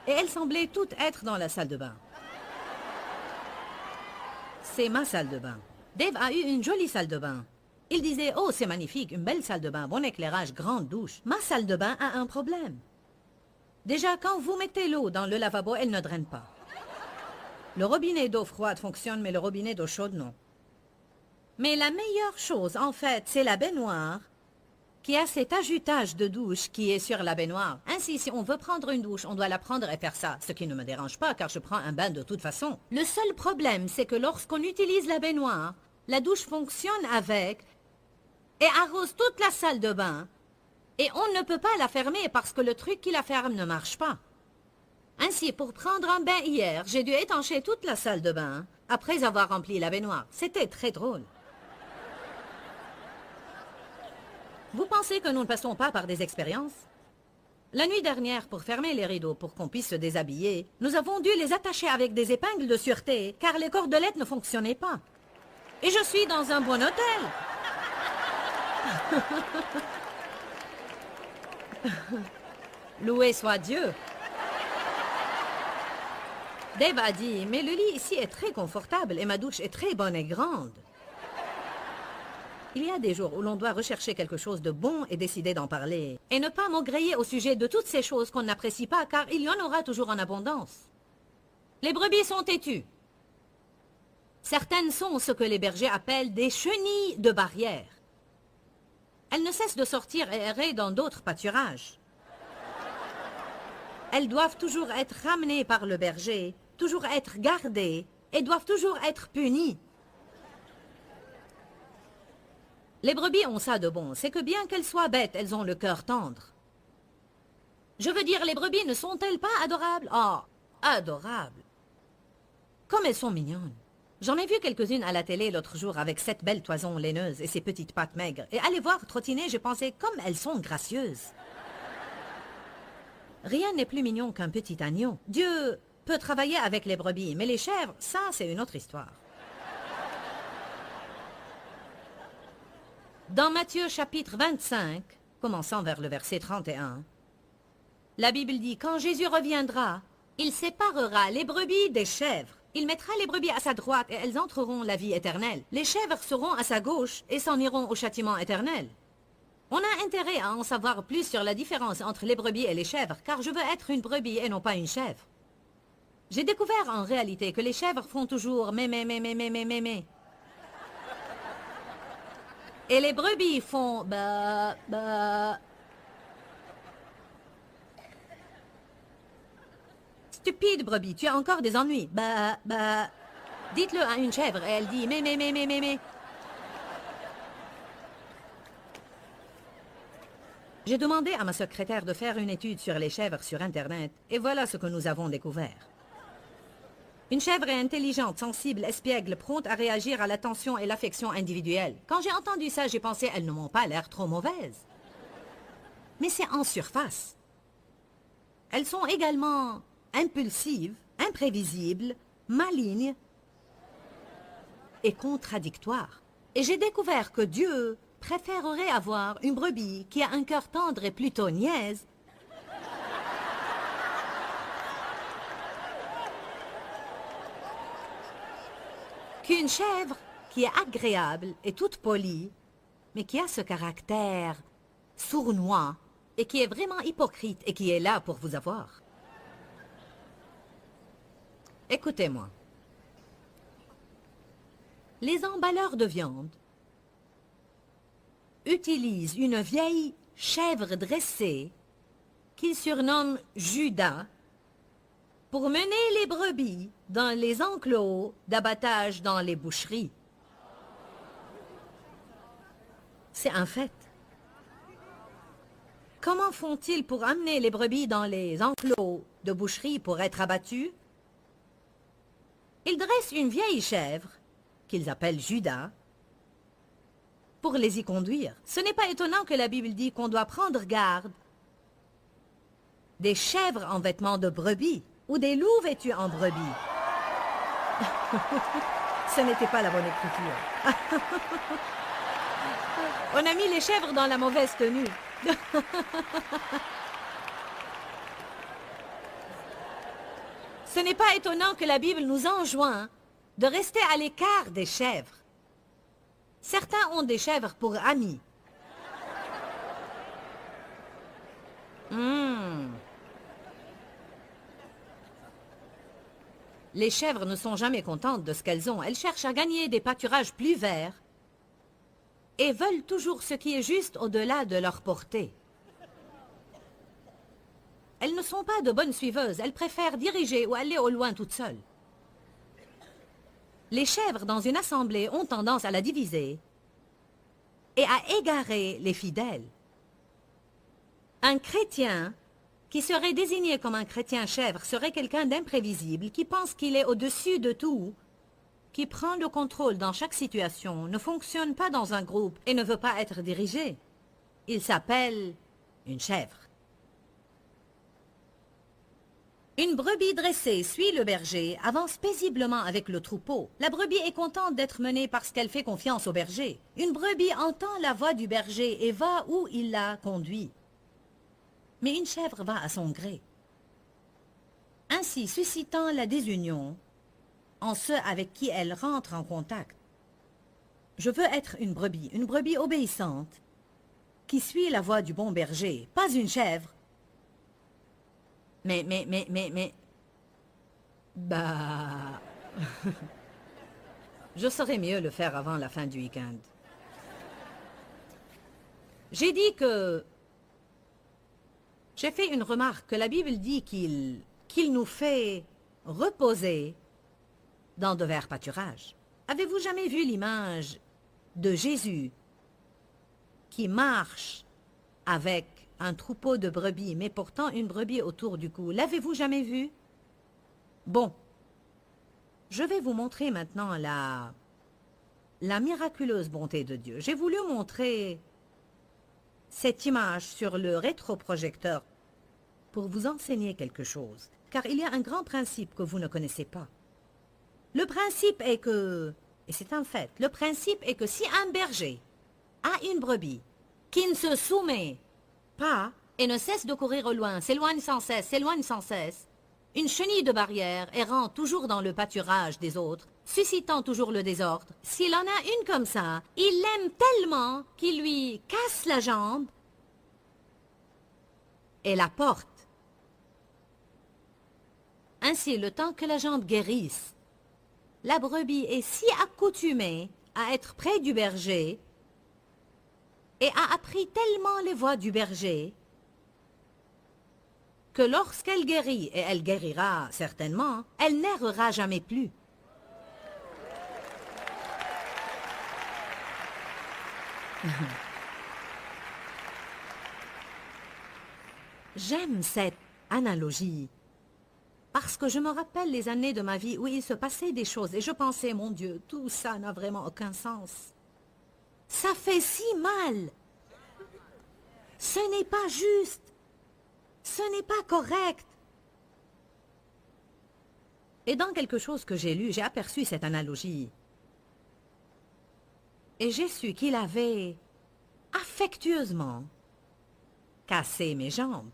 Et elles semblaient toutes être dans la salle de bain. C'est ma salle de bain. Dave a eu une jolie salle de bain. Il disait, oh, c'est magnifique, une belle salle de bain, bon éclairage, grande douche. Ma salle de bain a un problème. Déjà, quand vous mettez l'eau dans le lavabo, elle ne draine pas. Le robinet d'eau froide fonctionne, mais le robinet d'eau chaude, non. Mais la meilleure chose, en fait, c'est la baignoire qui a cet ajutage de douche qui est sur la baignoire. Ainsi, si on veut prendre une douche, on doit la prendre et faire ça, ce qui ne me dérange pas car je prends un bain de toute façon. Le seul problème, c'est que lorsqu'on utilise la baignoire, la douche fonctionne avec et arrose toute la salle de bain et on ne peut pas la fermer parce que le truc qui la ferme ne marche pas. Ainsi, pour prendre un bain hier, j'ai dû étancher toute la salle de bain après avoir rempli la baignoire. C'était très drôle. Vous pensez que nous ne passons pas par des expériences? La nuit dernière, pour fermer les rideaux pour qu'on puisse se déshabiller, nous avons dû les attacher avec des épingles de sûreté, car les cordelettes ne fonctionnaient pas. Et je suis dans un bon hôtel. Loué soit Dieu. Dave a dit, mais le lit ici est très confortable et ma douche est très bonne et grande. Il y a des jours où l'on doit rechercher quelque chose de bon et décider d'en parler. Et ne pas maugréer au sujet de toutes ces choses qu'on n'apprécie pas, car il y en aura toujours en abondance. Les brebis sont têtues. Certaines sont ce que les bergers appellent des chenilles de barrière. Elles ne cessent de sortir et errer dans d'autres pâturages. Elles doivent toujours être ramenées par le berger, toujours être gardées et doivent toujours être punies. Les brebis ont ça de bon, c'est que bien qu'elles soient bêtes, elles ont le cœur tendre. Je veux dire, les brebis ne sont-elles pas adorables? Oh, adorables! Comme elles sont mignonnes. J'en ai vu quelques-unes à la télé l'autre jour avec cette belle toison laineuse et ses petites pattes maigres. Et à les voir trottiner, j'ai pensé comme elles sont gracieuses. Rien n'est plus mignon qu'un petit agneau. Dieu peut travailler avec les brebis, mais les chèvres, ça, c'est une autre histoire. Dans Matthieu chapitre 25, commençant vers le verset 31, la Bible dit, quand Jésus reviendra, il séparera les brebis des chèvres. Il mettra les brebis à sa droite et elles entreront la vie éternelle. Les chèvres seront à sa gauche et s'en iront au châtiment éternel. On a intérêt à en savoir plus sur la différence entre les brebis et les chèvres, car je veux être une brebis et non pas une chèvre. J'ai découvert en réalité que les chèvres font toujours mé. Et les brebis font bah. Stupide brebis, tu as encore des ennuis. Bah. Dites-le à une chèvre et elle dit mé. J'ai demandé à ma secrétaire de faire une étude sur les chèvres sur Internet et voilà ce que nous avons découvert. Une chèvre est intelligente, sensible, espiègle, prompte à réagir à l'attention et l'affection individuelle. Quand j'ai entendu ça, j'ai pensé, elles ne m'ont pas l'air trop mauvaises. Mais c'est en surface. Elles sont également impulsives, imprévisibles, malignes et contradictoires. Et j'ai découvert que Dieu préférerait avoir une brebis qui a un cœur tendre et plutôt niaise qu'une chèvre qui est agréable et toute polie, mais qui a ce caractère sournois et qui est vraiment hypocrite et qui est là pour vous avoir. Écoutez-moi. Les emballeurs de viande utilisent une vieille chèvre dressée qu'ils surnomment Judas pour mener les brebis dans les enclos d'abattage dans les boucheries. C'est un fait. Comment font-ils pour amener les brebis dans les enclos de boucherie pour être abattues? Ils dressent une vieille chèvre, qu'ils appellent Judas, pour les y conduire. Ce n'est pas étonnant que la Bible dit qu'on doit prendre garde des chèvres en vêtements de brebis ou des loups vêtus en brebis. Ce n'était pas la bonne écriture. On a mis les chèvres dans la mauvaise tenue. Ce n'est pas étonnant que la Bible nous enjoint de rester à l'écart des chèvres. Certains ont des chèvres pour amis. Les chèvres ne sont jamais contentes de ce qu'elles ont. Elles cherchent à gagner des pâturages plus verts et veulent toujours ce qui est juste au-delà de leur portée. Elles ne sont pas de bonnes suiveuses. Elles préfèrent diriger ou aller au loin toutes seules. Les chèvres dans une assemblée ont tendance à la diviser et à égarer les fidèles. Un chrétien qui serait désigné comme un chrétien chèvre serait quelqu'un d'imprévisible, qui pense qu'il est au-dessus de tout, qui prend le contrôle dans chaque situation, ne fonctionne pas dans un groupe et ne veut pas être dirigé. Il s'appelle une chèvre. Une brebis dressée suit le berger, avance paisiblement avec le troupeau. La brebis est contente d'être menée parce qu'elle fait confiance au berger. Une brebis entend la voix du berger et va où il la conduit. Mais une chèvre va à son gré, ainsi suscitant la désunion en ceux avec qui elle rentre en contact. Je veux être une brebis obéissante, qui suit la voix du bon berger, pas une chèvre. Mais... Bah... Je saurais mieux le faire avant la fin du week-end. J'ai dit que... J'ai fait une remarque que la Bible dit qu'il nous fait reposer dans de verts pâturages. Avez-vous jamais vu l'image de Jésus qui marche avec un troupeau de brebis, mais portant une brebis autour du cou? L'avez-vous jamais vu? Bon, je vais vous montrer maintenant la miraculeuse bonté de Dieu. J'ai voulu montrer cette image sur le rétroprojecteur pour vous enseigner quelque chose, car il y a un grand principe que vous ne connaissez pas. Le principe est que, et c'est un fait, le principe est que si un berger a une brebis qui ne se soumet pas et ne cesse de courir au loin, s'éloigne sans cesse, une chenille de barrière errant toujours dans le pâturage des autres, suscitant toujours le désordre, s'il en a une comme ça, il l'aime tellement qu'il lui casse la jambe et la porte. Ainsi, le temps que la jambe guérisse, la brebis est si accoutumée à être près du berger et a appris tellement les voies du berger que lorsqu'elle guérit, et elle guérira certainement, elle n'errera jamais plus. J'aime cette analogie parce que je me rappelle les années de ma vie où il se passait des choses et je pensais, mon Dieu, tout ça n'a vraiment aucun sens. Ça fait si mal. Ce n'est pas juste. Ce n'est pas correct. Et dans quelque chose que j'ai lu, j'ai aperçu cette analogie. Et j'ai su qu'il avait affectueusement cassé mes jambes.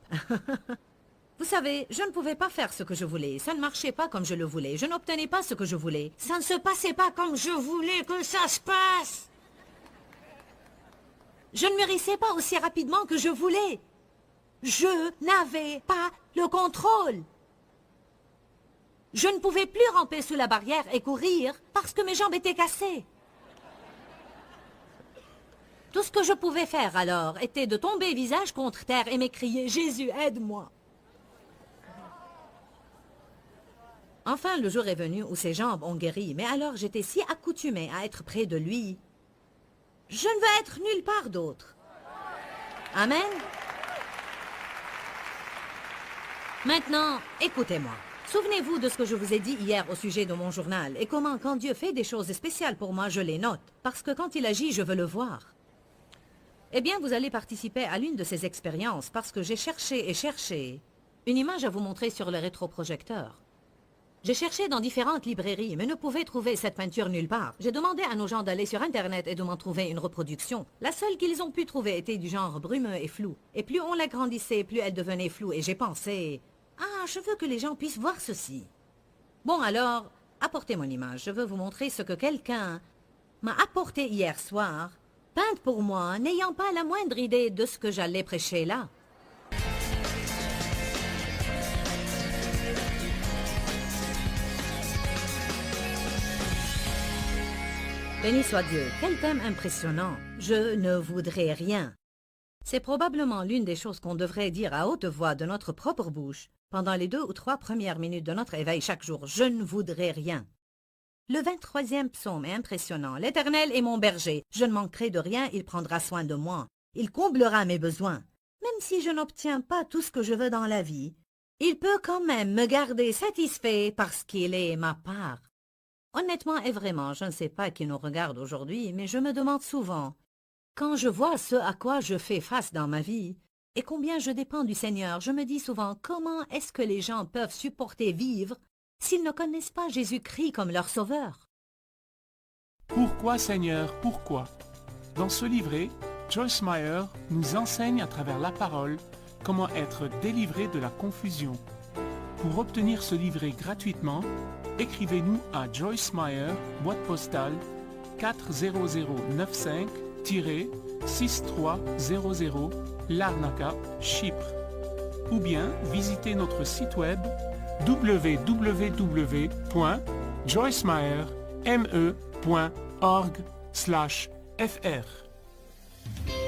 Vous savez, je ne pouvais pas faire ce que je voulais. Ça ne marchait pas comme je le voulais. Je n'obtenais pas ce que je voulais. Ça ne se passait pas comme je voulais que ça se passe. Je ne mûrissais pas aussi rapidement que je voulais. Je n'avais pas le contrôle. Je ne pouvais plus ramper sous la barrière et courir parce que mes jambes étaient cassées. Tout ce que je pouvais faire alors était de tomber visage contre terre et m'écrier « Jésus, aide-moi ». Enfin, le jour est venu où ses jambes ont guéri, mais alors j'étais si accoutumée à être près de lui. Je ne veux être nulle part d'autre. Amen. Maintenant, écoutez-moi. Souvenez-vous de ce que je vous ai dit hier au sujet de mon journal et comment, quand Dieu fait des choses spéciales pour moi, je les note. Parce que quand il agit, je veux le voir. Eh bien, vous allez participer à l'une de ces expériences parce que j'ai cherché et cherché une image à vous montrer sur le rétroprojecteur. J'ai cherché dans différentes librairies, mais ne pouvais trouver cette peinture nulle part. J'ai demandé à nos gens d'aller sur Internet et de m'en trouver une reproduction. La seule qu'ils ont pu trouver était du genre brumeux et flou. Et plus on l'agrandissait, plus elle devenait floue. Et j'ai pensé... Ah, je veux que les gens puissent voir ceci. Bon alors, apportez mon image. Je veux vous montrer ce que quelqu'un m'a apporté hier soir, peinte pour moi, n'ayant pas la moindre idée de ce que j'allais prêcher là. Béni soit Dieu, quel thème impressionnant. Je ne voudrais rien. C'est probablement l'une des choses qu'on devrait dire à haute voix de notre propre bouche pendant les 2 ou 3 premières minutes de notre éveil chaque jour. Je ne voudrais rien. Le 23e psaume est impressionnant. L'Éternel est mon berger. Je ne manquerai de rien, il prendra soin de moi. Il comblera mes besoins. Même si je n'obtiens pas tout ce que je veux dans la vie, il peut quand même me garder satisfait parce qu'il est ma part. Honnêtement et vraiment, je ne sais pas qui nous regarde aujourd'hui, mais je me demande souvent, quand je vois ce à quoi je fais face dans ma vie, Et combien je dépends du Seigneur. Je me dis souvent, comment est-ce que les gens peuvent supporter vivre s'ils ne connaissent pas Jésus-Christ comme leur sauveur? Pourquoi Seigneur, pourquoi? Dans ce livret, Joyce Meyer nous enseigne à travers la parole comment être délivré de la confusion. Pour obtenir ce livret gratuitement, écrivez-nous à Joyce Meyer, boîte postale 40095-6300 Larnaca, Chypre. Ou bien visitez notre site web www.joycemeyer.org/fr.